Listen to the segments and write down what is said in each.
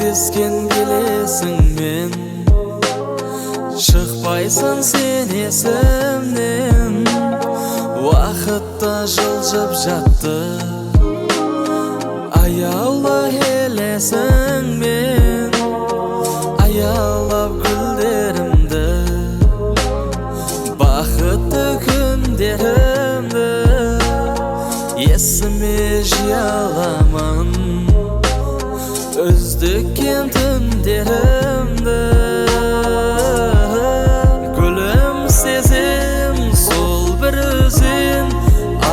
Kesken bilesin men, çıkpaysın sen esimden. Vaqtda жылжып жатты, ayala helesin men. Ayalab güllerimdi, baxtlı günlerimdi. Esime jiyalaman, özдөккен түндерімді. Gülüm sezim sol bir özün,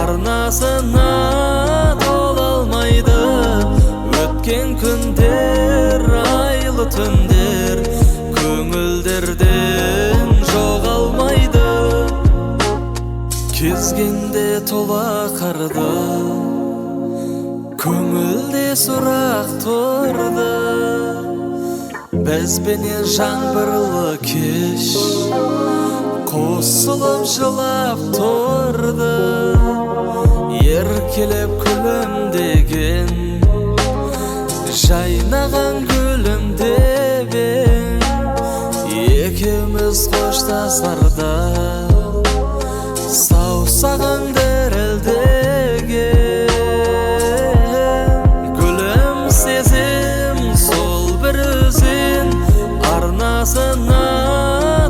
arnasına tolalmaydı. Ötken күндер, айлы түндер, көңілдерден жоғалмайды. Кезгенде тола қарды, көңілде сұрақ тұрды. Біз бенен жаңбырлы кеш қосылып жылап тұрды. Еркелеп күлімдеген, жайнаған гүлімдебен. Екеуміз қоштасарда саусағың дірілдеген. Gülüm sezim sol bir özün, arnasına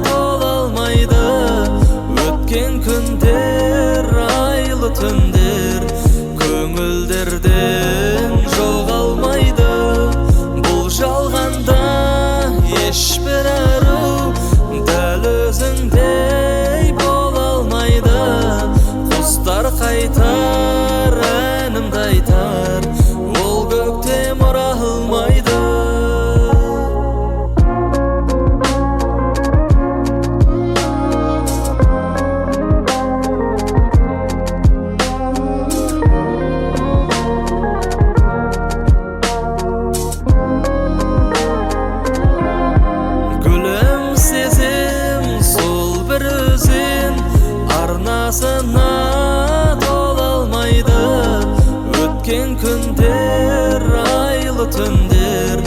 tolalmaydı. Ötken күндер, айлы түндер, көңілдерден жоғалмайды. Бұл жалғанда ешбір ару дәл өзіңдей бола алмайды. Құстар қайтар, әнімді айтар, ол көктем оралмайды. Gülüm sezim sol bir özün, arnasına tolalmaydı. Ötken күндер, айлы түндер,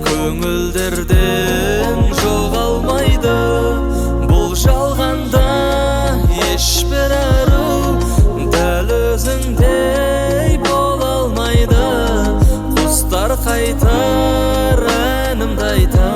көңілдерден жоғалмайды. Бұл жалғанда ешбір ару дәл өзіңдей бола алмайды. Құстар қайтар, әнімді айтар,